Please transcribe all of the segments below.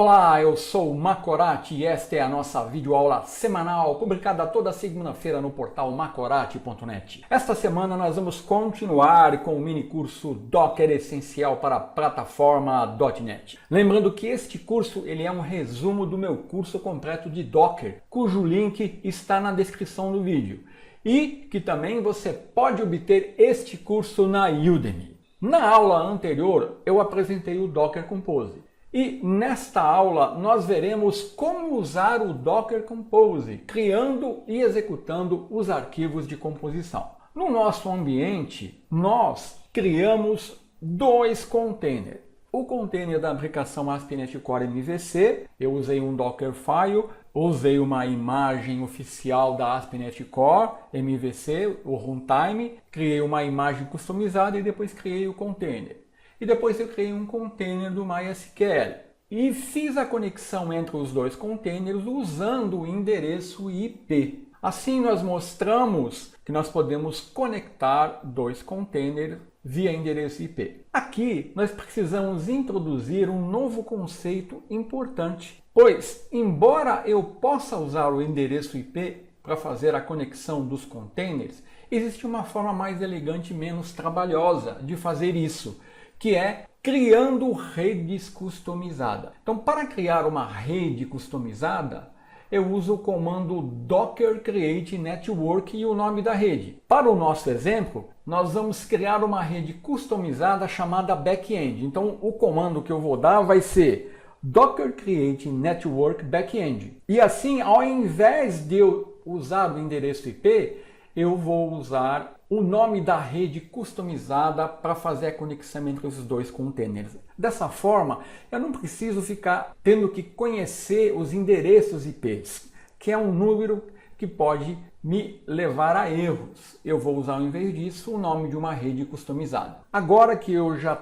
Olá, eu sou o Macorati e esta é a nossa videoaula semanal, publicada toda segunda-feira no portal macorati.net. Esta semana nós vamos continuar com o mini curso Docker Essencial para a plataforma .NET. Lembrando que este curso ele é um resumo do meu curso completo de Docker, cujo link está na descrição do vídeo. E que também você pode obter este curso na Udemy. Na aula anterior eu apresentei o Docker Compose. E nesta aula nós veremos como usar o Docker Compose, criando e executando os arquivos de composição. No nosso ambiente, nós criamos dois containers. O container da aplicação ASP.NET Core MVC, eu usei um Dockerfile, usei uma imagem oficial da ASP.NET Core MVC, o runtime, criei uma imagem customizada e depois criei o container. E depois eu criei um container do MySQL. E fiz a conexão entre os dois containers usando o endereço IP. Assim nós mostramos que nós podemos conectar dois containers via endereço IP. Aqui nós precisamos introduzir um novo conceito importante. Pois, embora eu possa usar o endereço IP para fazer a conexão dos containers, existe uma forma mais elegante e menos trabalhosa de fazer isso, que é criando redes customizadas. Então, para criar uma rede customizada, eu uso o comando docker create network e o nome da rede. Para o nosso exemplo, nós vamos criar uma rede customizada chamada backend. Então, o comando que eu vou dar vai ser docker create network backend. E assim, ao invés de eu usar o endereço IP, eu vou usar o nome da rede customizada para fazer a conexão entre os dois containers. Dessa forma, eu não preciso ficar tendo que conhecer os endereços IPs, que é um número que pode me levar a erros. Eu vou usar, ao invés disso, o nome de uma rede customizada. Agora que eu já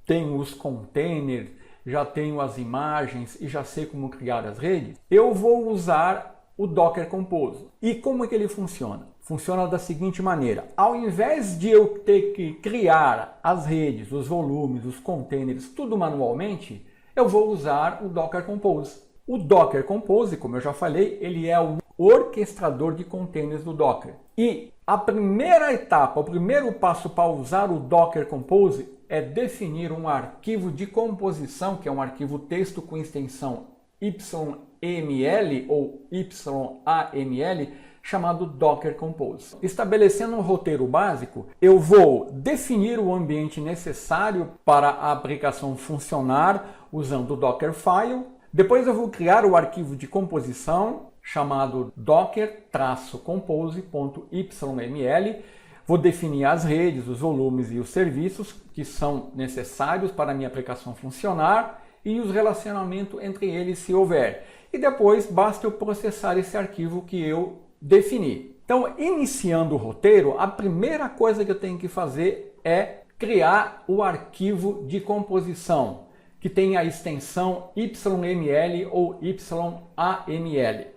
tenho os containers, já tenho as imagens e já sei como criar as redes, eu vou usar o Docker Compose. E como é que ele funciona? Funciona da seguinte maneira: ao invés de eu ter que criar as redes, os volumes, os containers, tudo manualmente, eu vou usar o Docker Compose. O Docker Compose, como eu já falei, ele é o orquestrador de containers do Docker. E a primeira etapa, o primeiro passo para usar o Docker Compose é definir um arquivo de composição, que é um arquivo texto com extensão YML ou YAML, chamado Docker Compose. Estabelecendo um roteiro básico, eu vou definir o ambiente necessário para a aplicação funcionar usando o Dockerfile. Depois eu vou criar o arquivo de composição chamado docker-compose.yml. Vou definir as redes, os volumes e os serviços que são necessários para a minha aplicação funcionar e os relacionamentos entre eles se houver. E depois basta eu processar esse arquivo que eu definir. Então, iniciando o roteiro, a primeira coisa que eu tenho que fazer é criar o arquivo de composição, que tem a extensão YML ou YAML.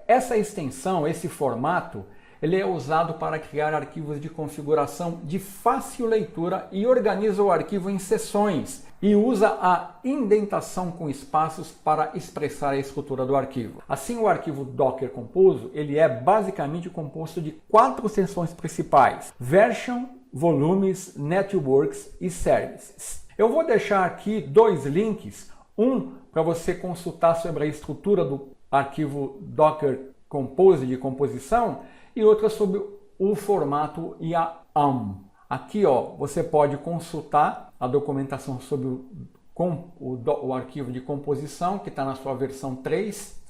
Essa extensão, esse formato, ele é usado para criar arquivos de configuração de fácil leitura e organiza o arquivo em seções e usa a indentação com espaços para expressar a estrutura do arquivo. Assim, o arquivo Docker Compose ele é basicamente composto de 4 seções principais: Version, Volumes, Networks e Services. Eu vou deixar aqui 2 links, um para você consultar sobre a estrutura do arquivo Docker Compose de composição e outra sobre o formato YAML. Aqui você pode consultar a documentação sobre o arquivo de composição, que está na sua versão 3,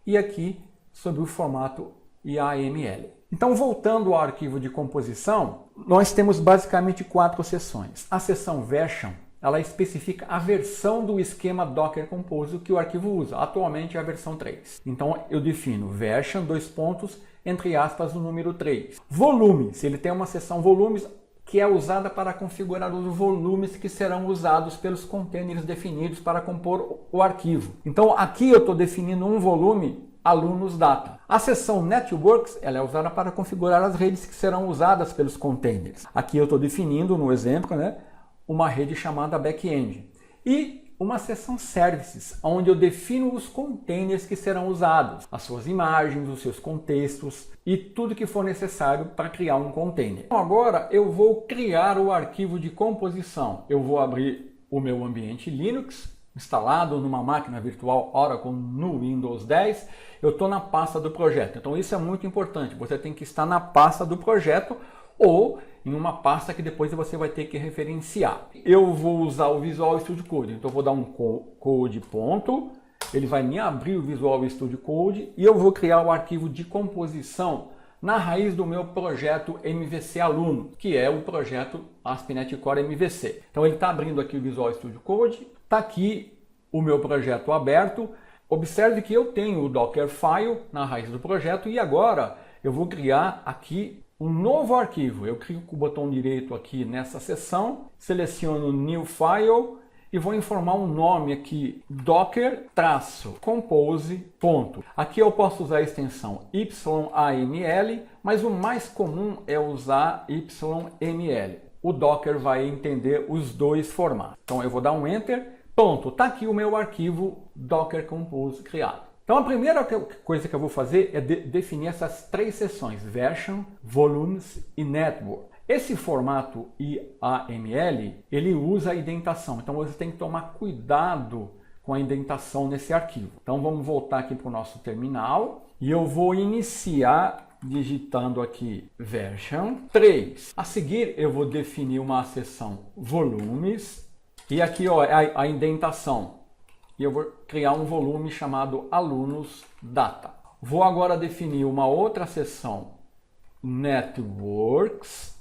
e aqui sobre o formato YAML. Então, voltando ao arquivo de composição, nós temos basicamente 4 seções. A seção Version, ela especifica a versão do esquema Docker Compose que o arquivo usa. Atualmente é a versão 3. Então, eu defino Version, entre aspas, o número 3. Volumes, ele tem uma seção Volumes, que é usada para configurar os volumes que serão usados pelos containers definidos para compor o arquivo. Então aqui eu estou definindo um volume alunos data. A seção Networks ela é usada para configurar as redes que serão usadas pelos containers. Aqui eu estou definindo, no exemplo, uma rede chamada backend. E uma seção Services, onde eu defino os containers que serão usados, as suas imagens, os seus contextos e tudo que for necessário para criar um container. Então, agora eu vou criar o arquivo de composição. Eu vou abrir o meu ambiente Linux, instalado numa máquina virtual Oracle no Windows 10, eu estou na pasta do projeto. Então isso é muito importante, você tem que estar na pasta do projeto ou em uma pasta que depois você vai ter que referenciar. Eu vou usar o Visual Studio Code, então eu vou dar um code ponto, ele vai me abrir o Visual Studio Code e eu vou criar o arquivo de composição na raiz do meu projeto MVC Aluno, que é o projeto ASP.NET Core MVC. Então ele está abrindo aqui o Visual Studio Code, está aqui o meu projeto aberto. Observe que eu tenho o Dockerfile na raiz do projeto e agora eu vou criar aqui um novo arquivo. Eu clico com o botão direito aqui nessa seção, seleciono New File e vou informar um nome aqui, docker-compose. Aqui eu posso usar a extensão YAML, mas o mais comum é usar YML. O Docker vai entender os dois formatos. Então eu vou dar um Enter, pronto, está aqui o meu arquivo Docker Compose criado. Então a primeira coisa que eu vou fazer é definir essas três seções, Version, Volumes e Network. Esse formato YAML, ele usa a indentação, então você tem que tomar cuidado com a indentação nesse arquivo. Então vamos voltar aqui para o nosso terminal e eu vou iniciar digitando aqui version 3. A seguir eu vou definir uma seção volumes e aqui ó, a indentação. E eu vou criar um volume chamado alunos data. Vou agora definir uma outra seção networks.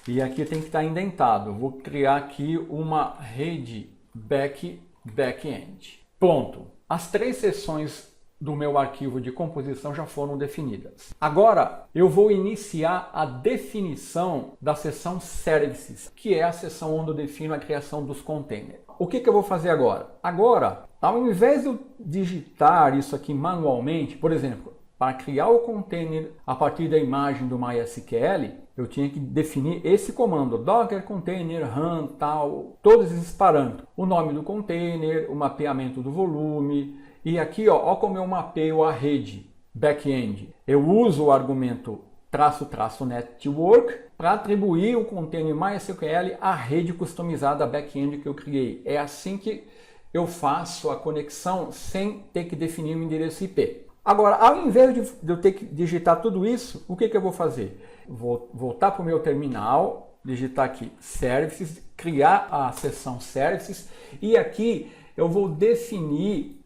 E aqui tem que estar indentado. Eu vou criar aqui uma rede back-end. Pronto. As três seções do meu arquivo de composição já foram definidas. Agora eu vou iniciar a definição da seção Services, que é a seção onde eu defino a criação dos containers. O que eu vou fazer agora? Agora, ao invés de eu digitar isso aqui manualmente, por exemplo, para criar o container a partir da imagem do MySQL, eu tinha que definir esse comando, docker container, run, tal, todos esses parâmetros. O nome do container, o mapeamento do volume, e aqui ó como eu mapeio a rede back-end. Eu uso o argumento --network para atribuir o container MySQL à rede customizada back-end que eu criei. É assim que eu faço a conexão sem ter que definir um endereço IP. Agora, ao invés de eu ter que digitar tudo isso, o que eu vou fazer? Vou voltar para o meu terminal, digitar aqui Services, criar a seção Services e aqui eu vou definir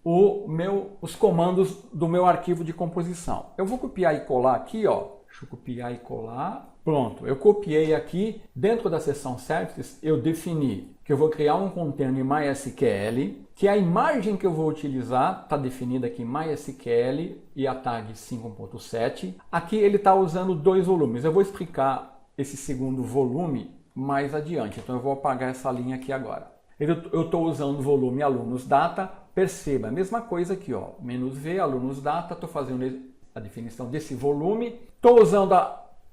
os comandos do meu arquivo de composição. Eu vou copiar e colar aqui, ó. Deixa eu copiar e colar. Pronto, eu copiei aqui. Dentro da seção Services, eu defini que eu vou criar um container MySQL, que a imagem que eu vou utilizar está definida aqui MySQL e a tag 5.7. Aqui ele está usando dois volumes. Eu vou explicar esse segundo volume mais adiante. Então eu vou apagar essa linha aqui agora. Eu estou usando o volume alunos data. Perceba, a mesma coisa aqui, ó. "-v, alunos data, estou fazendo a definição desse volume. Estou usando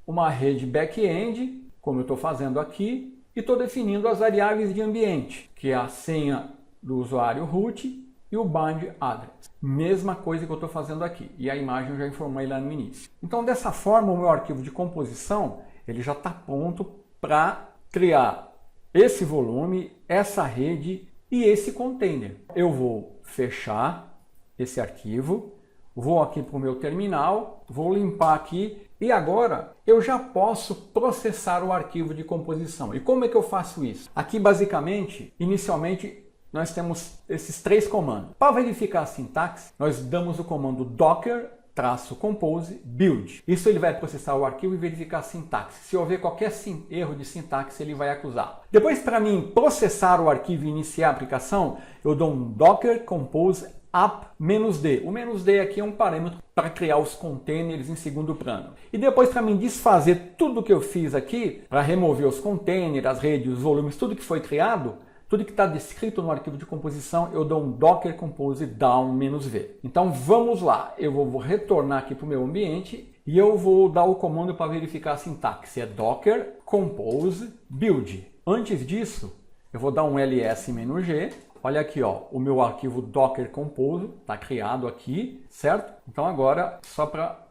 uma rede back-end, como eu estou fazendo aqui, e estou definindo as variáveis de ambiente, que é a senha do usuário root e o bind address. Mesma coisa que eu estou fazendo aqui. E a imagem eu já informei lá no início. Então, dessa forma, o meu arquivo de composição ele já está pronto para criar esse volume, essa rede e esse container. Eu vou fechar esse arquivo, vou aqui para o meu terminal, vou limpar aqui e agora eu já posso processar o arquivo de composição. E como é que eu faço isso? Aqui basicamente, inicialmente, nós temos esses três comandos. Para verificar a sintaxe, nós damos o comando docker-compose build. Isso ele vai processar o arquivo e verificar a sintaxe. Se houver qualquer erro de sintaxe, ele vai acusar. Depois, para mim processar o arquivo e iniciar a aplicação, eu dou um docker-compose app-d. O "-d" aqui é um parâmetro para criar os containers em segundo plano. E depois, para mim desfazer tudo que eu fiz aqui, para remover os containers, as redes, os volumes, tudo que foi criado, tudo que está descrito no arquivo de composição, eu dou um docker compose down -v. Então vamos lá, eu vou retornar aqui para o meu ambiente e eu vou dar o comando para verificar a sintaxe. É docker compose build. Antes disso, eu vou dar um ls-g, olha aqui, ó, o meu arquivo Docker Compose está criado aqui, certo? Então agora, só para...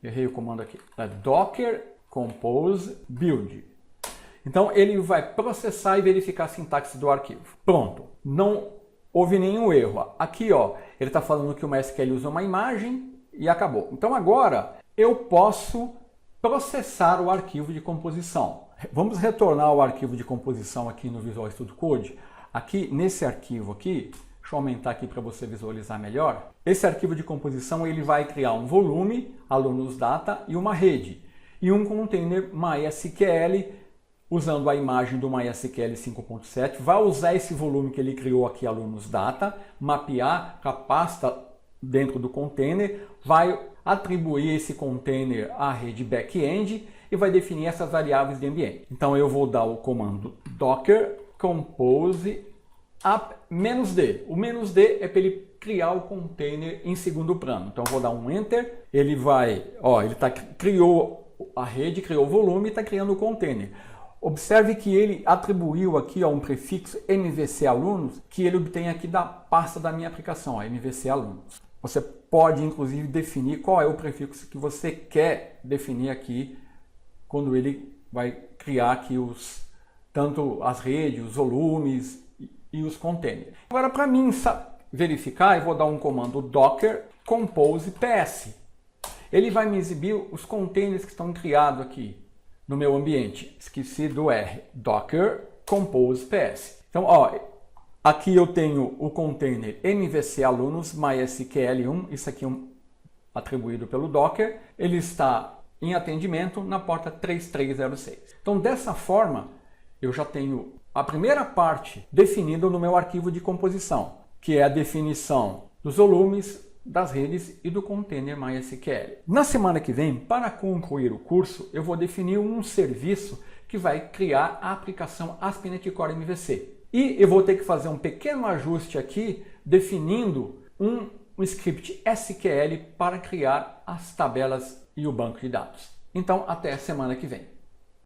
Errei o comando aqui. É Docker Compose Build. Então ele vai processar e verificar a sintaxe do arquivo. Pronto. Não houve nenhum erro. Aqui, ó, ele está falando que o MySQL usa uma imagem e acabou. Então agora eu posso processar o arquivo de composição. Vamos retornar ao arquivo de composição aqui no Visual Studio Code. Aqui, nesse arquivo aqui, deixa eu aumentar aqui para você visualizar melhor. Esse arquivo de composição ele vai criar um volume, alunos data e uma rede. E um container MySQL, usando a imagem do MySQL 5.7, vai usar esse volume que ele criou aqui, alunos data, mapear a pasta dentro do container, vai atribuir esse container à rede back-end e vai definir essas variáveis de ambiente. Então eu vou dar o comando docker compose app -d. O "-d" é para ele criar o container em segundo plano. Então eu vou dar um enter, ele vai, ó, ele criou a rede, criou o volume e está criando o container. Observe que ele atribuiu aqui, ó, um prefixo MVC alunos que ele obtém aqui da pasta da minha aplicação, ó, MVC alunos. Você pode inclusive definir qual é o prefixo que você quer definir aqui quando ele vai criar aqui tanto as redes, os volumes e os containers. Agora, para mim verificar, eu vou dar um comando docker compose ps. Ele vai me exibir os containers que estão criados aqui no meu ambiente. Esqueci do R. Docker compose ps. Então, ó, aqui eu tenho o container MVC alunos MySQL1. Isso aqui é atribuído pelo Docker. Ele está em atendimento na porta 3306. Então, dessa forma, eu já tenho a primeira parte definida no meu arquivo de composição, que é a definição dos volumes, das redes e do container MySQL. Na semana que vem, para concluir o curso, eu vou definir um serviço que vai criar a aplicação ASP.NET Core MVC. E eu vou ter que fazer um pequeno ajuste aqui, definindo um script SQL para criar as tabelas e o banco de dados. Então, até a semana que vem.